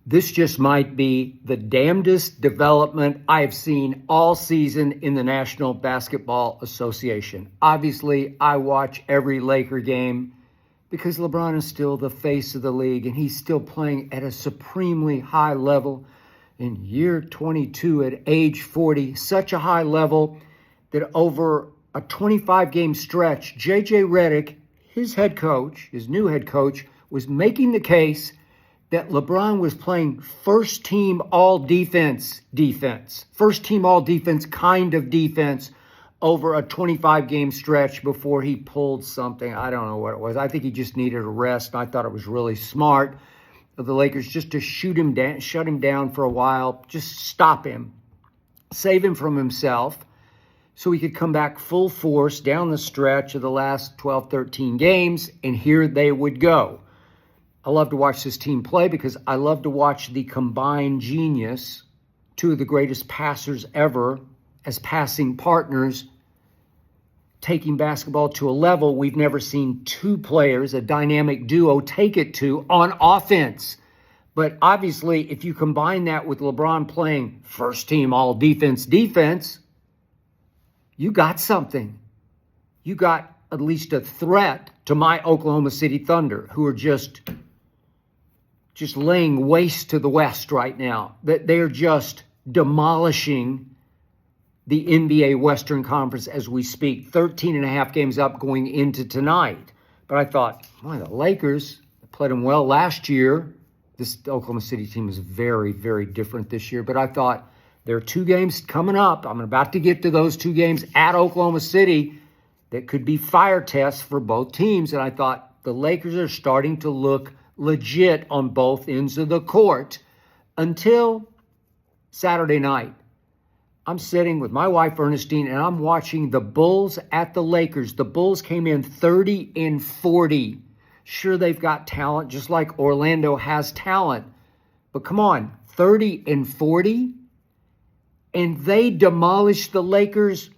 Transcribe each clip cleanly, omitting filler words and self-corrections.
This just might be the damnedest development I've seen all season in the National Basketball Association. Obviously, I watch every Laker game because LeBron is still the face of the league and he's still playing at a supremely high level in year 22 at age 40, such a high level that over a 25-game stretch, J.J. Redick, his head coach, his new head coach, was making the case that LeBron was playing first-team all-defense, first-team all-defense kind of defense over a 25-game stretch before he pulled something. I don't know what it was. I think he just needed a rest. I thought it was really smart of the Lakers just to shut him down for a while, just stop him, save him from himself, so he could come back full force down the stretch of the last 12, 13 games, and here they would go. I love to watch this team play because I love to watch the combined genius, two of the greatest passers ever as passing partners, taking basketball to a level we've never seen two players, a dynamic duo, take it to on offense. But obviously, if you combine that with LeBron playing first team all defense, you got something. You got at least a threat to my Oklahoma City Thunder, who are just laying waste to the West right now. That they're just demolishing the NBA Western Conference as we speak. 13 and a half games up going into tonight. But I thought, boy, the Lakers played them well last year. This Oklahoma City team is very, very different this year. But I thought, there are two games coming up. I'm about to get to those two games at Oklahoma City that could be fire tests for both teams. And I thought, the Lakers are starting to look legit on both ends of the court until Saturday night. I'm sitting with my wife, Ernestine, and I'm watching the Bulls at the Lakers. The Bulls came in 30-40. Sure, they've got talent, just like Orlando has talent. But come on, 30-40? And they demolished the Lakers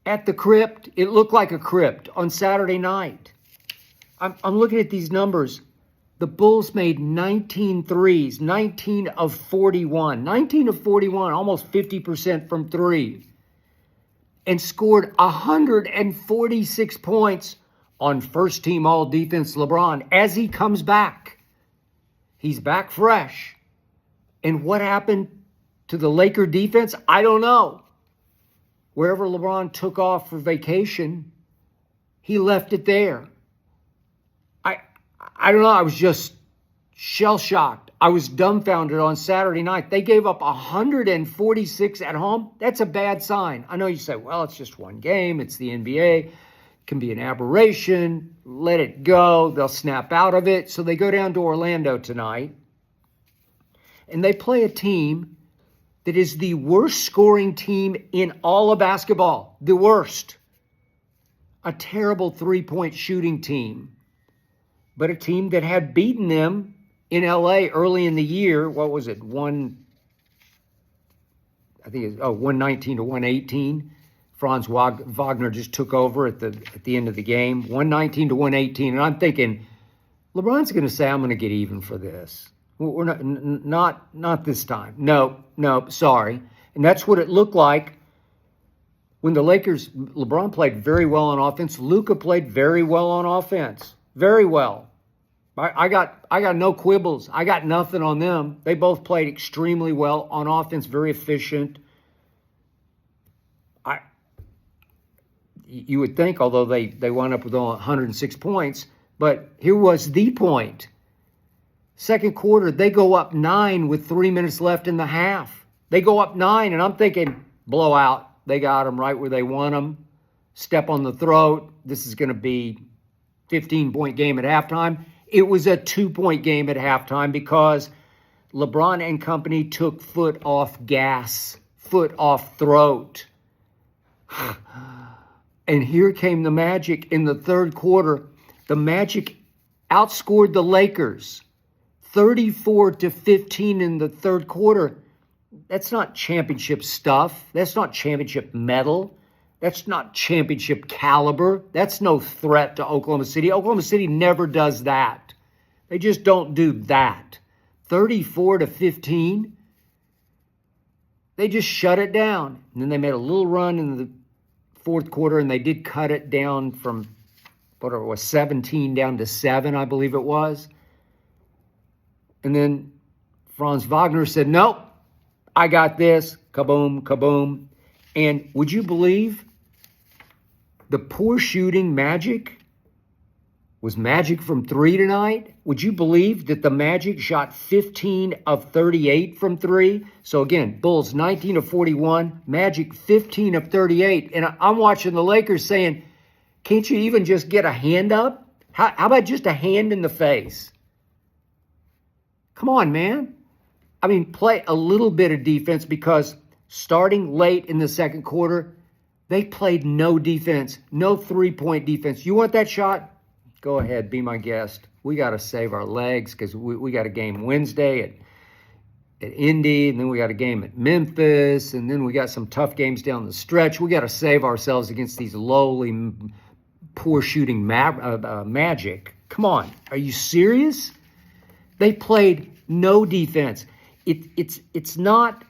at the crypt. It looked like a crypt on Saturday night. I'm looking at these numbers. The Bulls made 19 threes, 19 of 41, almost 50% from three, and scored 146 points on first-team all-defense LeBron as he comes back. He's back fresh. And what happened to the Laker defense? I don't know. Wherever LeBron took off for vacation, he left it there. I don't know. I was just shell-shocked. I was dumbfounded on Saturday night. They gave up 146 at home. That's a bad sign. I know you say, well, it's just one game. It's the NBA. It can be an aberration. Let it go. They'll snap out of it. So they go down to Orlando tonight, and they play a team that is the worst scoring team in all of basketball. The worst. A terrible three-point shooting team. But a team that had beaten them in LA early in the year. What was it? 119 to 118. Franz Wagner just took over at the end of the game. 119 to 118. And I'm thinking, LeBron's going to say, I'm going to get even for this. We're not this time. No, sorry. And that's what it looked like when the Lakers, LeBron played very well on offense. Luka played very well on offense. Very well. I got no quibbles. I got nothing on them. They both played extremely well on offense, very efficient. You would think, although they wound up with only 106 points, but here was the point. Second quarter, they go up 9 with 3 minutes left in the half. They go up 9, and I'm thinking, blowout. They got them right where they want them. Step on the throat. This is going to be 15-point game at halftime. It was a 2-point game at halftime because LeBron and company took foot off gas, foot off throat. And here came the Magic in the third quarter. The Magic outscored the Lakers 34-15 in the third quarter. That's not championship stuff. That's not championship metal. That's not championship caliber. That's no threat to Oklahoma City. Oklahoma City never does that. They just don't do that. 34-15. They just shut it down. And then they made a little run in the fourth quarter, and they did cut it down from, whatever it was, 17 down to 7, I believe it was. And then Franz Wagner said, nope, I got this. Kaboom, kaboom. And would you believe the poor shooting Magic was Magic from 3 tonight? Would you believe that the Magic shot 15 of 38 from 3? So again, Bulls 19 of 41, Magic 15 of 38. And I'm watching the Lakers saying, can't you even just get a hand up? How about just a hand in the face? Come on, man. I mean, play a little bit of defense, because starting late in the second quarter, they played no defense, no three-point defense. You want that shot? Go ahead, be my guest. We got to save our legs, because we got a game Wednesday at Indy, and then we got a game at Memphis, and then we got some tough games down the stretch. We got to save ourselves against these lowly, poor shooting Magic. Come on, are you serious? They played no defense. It's not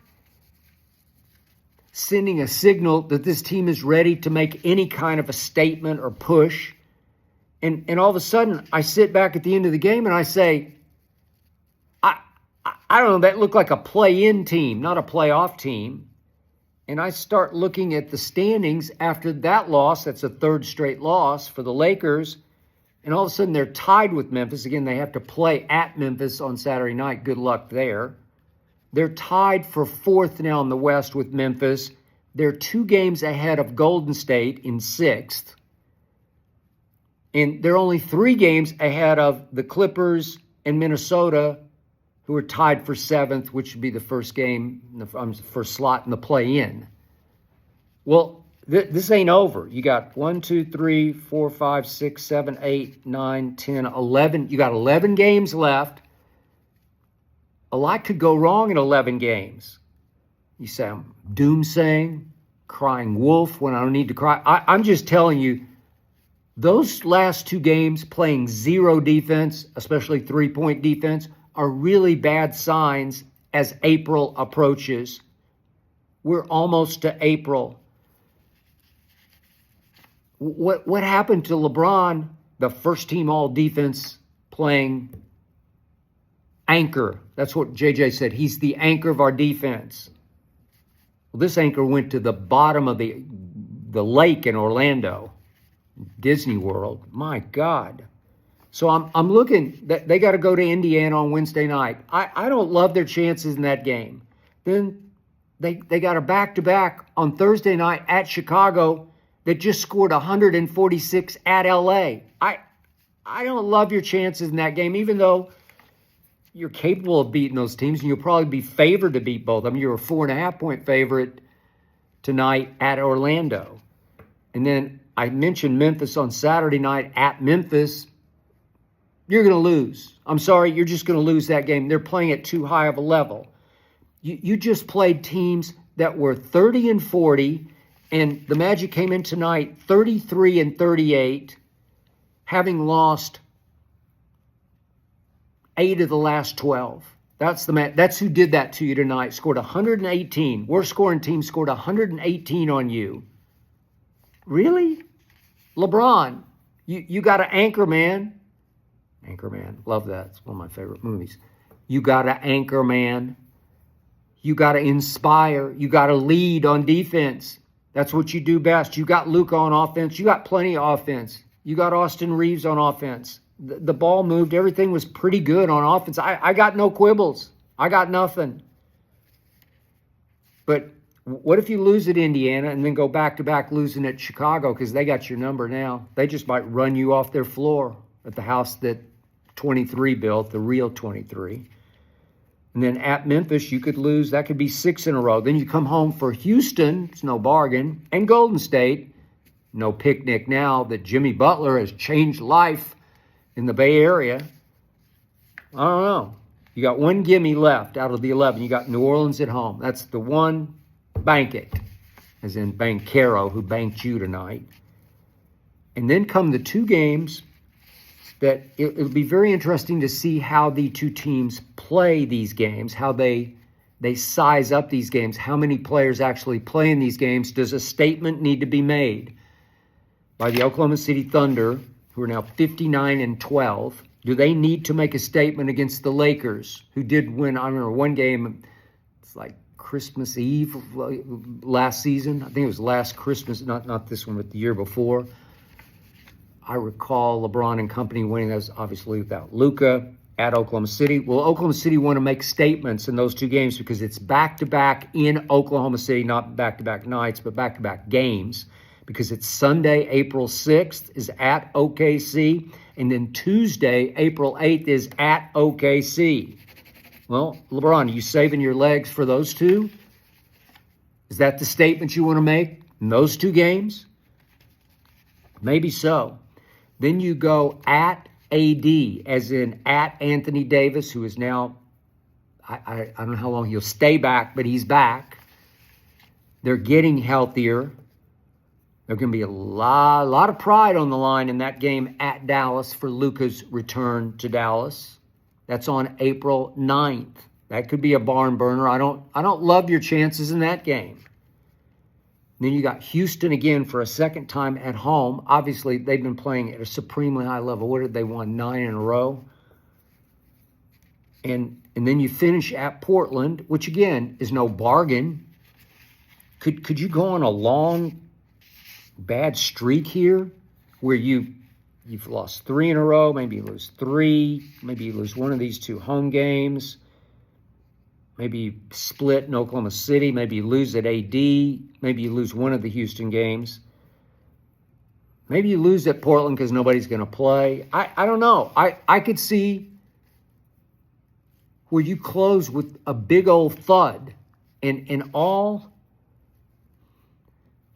sending a signal that this team is ready to make any kind of a statement or push. And all of a sudden, I sit back at the end of the game and I say, I don't know, that looked like a play-in team, not a playoff team. And I start looking at the standings after that loss. That's a third straight loss for the Lakers. And all of a sudden, they're tied with Memphis. Again, they have to play at Memphis on Saturday night. Good luck there. They're tied for fourth now in the West with Memphis. They're 2 games ahead of Golden State in 6th. And they're only 3 games ahead of the Clippers and Minnesota, who are tied for 7th, which would be the first game, first slot in the play-in. Well, this ain't over. You got 1, 2, 3, 4, 5, 6, 7, 8, 9, 10, 11. You got 11 games left. A lot could go wrong in 11 games. You say, I'm doomsaying, crying wolf when I don't need to cry. I'm just telling you, those last 2 games playing 0 defense, especially 3-point defense, are really bad signs as April approaches. We're almost to April. What happened to LeBron, the first team all defense playing anchor? That's what JJ said. He's the anchor of our defense. Well, this anchor went to the bottom of the lake in Orlando, Disney World. My God. So I'm looking, they got to go to Indiana on Wednesday night. I don't love their chances in that game. Then they got a back-to-back on Thursday night at Chicago that just scored 146 at LA. I don't love your chances in that game, even though you're capable of beating those teams, and you'll probably be favored to beat both of them. You're a 4.5-point favorite tonight at Orlando. And then I mentioned Memphis on Saturday night at Memphis. You're going to lose. I'm sorry, you're just going to lose that game. They're playing at too high of a level. You just played teams that were 30 and 40, and the Magic came in tonight 33 and 38, having lost 8 of the last 12. That's who did that to you tonight. Scored 118. Worst scoring team scored 118 on you. Really? LeBron, you got to anchor, man. Anchorman, love that. It's one of my favorite movies. You got to anchor, man. You got to inspire. You got to lead on defense. That's what you do best. You got Luka on offense. You got plenty of offense. You got Austin Reeves on offense. The ball moved. Everything was pretty good on offense. I got no quibbles. I got nothing. But what if you lose at Indiana and then go back-to-back losing at Chicago, because they got your number now? They just might run you off their floor at the house that 23 built, the real 23. And then at Memphis, you could lose. That could be 6 in a row. Then you come home for Houston. It's no bargain. And Golden State. No picnic now that Jimmy Butler has changed life in the Bay Area. I don't know. You got one gimme left out of the 11. You got New Orleans at home. That's the one. Bank it. As in Bankero, who banked you tonight. And then come the 2 games that it'll be very interesting to see how the two teams play these games, how they size up these games, how many players actually play in these games. Does a statement need to be made by the Oklahoma City Thunder, who are now 59-12? Do they need to make a statement against the Lakers, who did win, I remember one game, it's like Christmas Eve last season. I think it was last Christmas, not this one, but the year before. I recall LeBron and company winning. That was obviously without Luka at Oklahoma City. Well, Oklahoma City want to make statements in those two games because it's back-to-back in Oklahoma City, not back-to-back nights, but back-to-back games, because it's Sunday, April 6th is at OKC, and then Tuesday, April 8th is at OKC. Well, LeBron, are you saving your legs for those two? Is that the statement you want to make in those two games? Maybe so. Then you go at AD, as in at Anthony Davis, who is now, I don't know how long he'll stay back, but he's back. They're getting healthier. There's going to be a lot of pride on the line in that game at Dallas for Luka's return to Dallas. That's on April 9th. That could be a barn burner. I don't love your chances in that game. Then you got Houston again for a second time at home. Obviously, they've been playing at a supremely high level. What did they won? 9 in a row. And then you finish at Portland, which again is no bargain. Could you go on a long bad streak here where you've lost 3 in a row, maybe you lose 3, maybe you lose one of these 2 home games, maybe you split in Oklahoma City, maybe you lose at AD, maybe you lose one of the Houston games, maybe you lose at Portland because nobody's going to play. I don't know. I could see where you close with a big old thud and all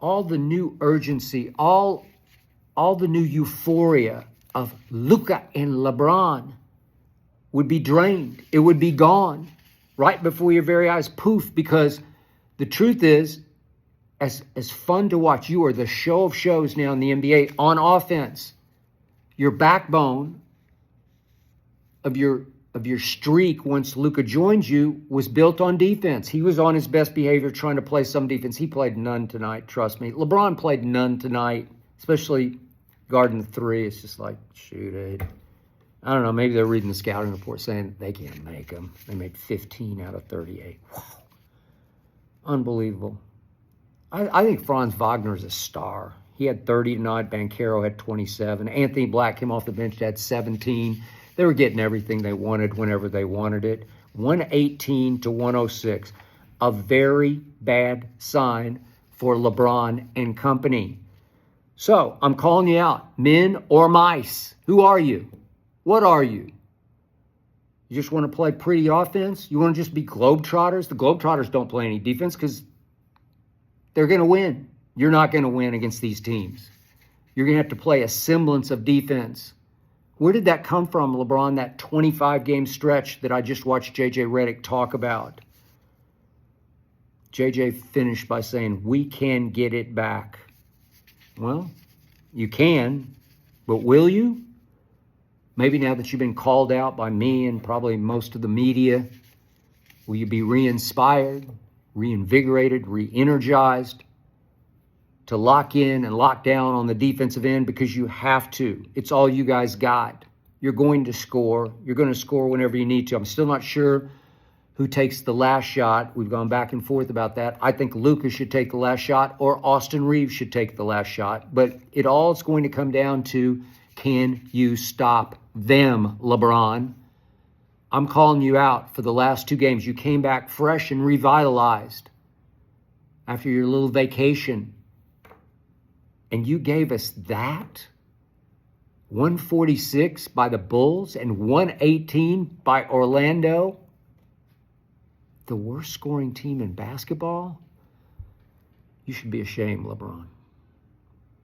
the new urgency, all the new euphoria of Luka and LeBron would be drained. It would be gone right before your very eyes. Poof, because the truth is, as fun to watch, you are the show of shows now in the NBA on offense. Your backbone of your streak once Luka joined you was built on defense. He was on his best behavior trying to play some defense. He played none tonight, trust me. LeBron played none tonight, especially guarding the 3. It's just like, shoot it. I don't know, maybe they're reading the scouting report saying they can't make them. They made 15 out of 38. Wow. Unbelievable. I think Franz Wagner is a star. He had 30 tonight. Banchero had 27. Anthony Black came off the bench, had 17. They were getting everything they wanted whenever they wanted it. 118-106. A very bad sign for LeBron and company. So I'm calling you out. Men or mice? Who are you? What are you? You just want to play pretty offense? You want to just be Globetrotters? The Globetrotters don't play any defense because they're going to win. You're not going to win against these teams. You're going to have to play a semblance of defense. Where did that come from, LeBron, that 25-game stretch that I just watched J.J. Redick talk about? J.J. finished by saying, we can get it back. Well, you can, but will you? Maybe now that you've been called out by me and probably most of the media, will you be re-inspired, reinvigorated, re-energized to lock in and lock down on the defensive end because you have to? It's all you guys got. You're going to score. You're going to score whenever you need to. I'm still not sure who takes the last shot. We've gone back and forth about that. I think Luka should take the last shot or Austin Reeves should take the last shot. But it all is going to come down to, can you stop them, LeBron? I'm calling you out for the last 2 games. You came back fresh and revitalized after your little vacation. And you gave us that? 146 by the Bulls and 118 by Orlando? The worst scoring team in basketball? You should be ashamed, LeBron.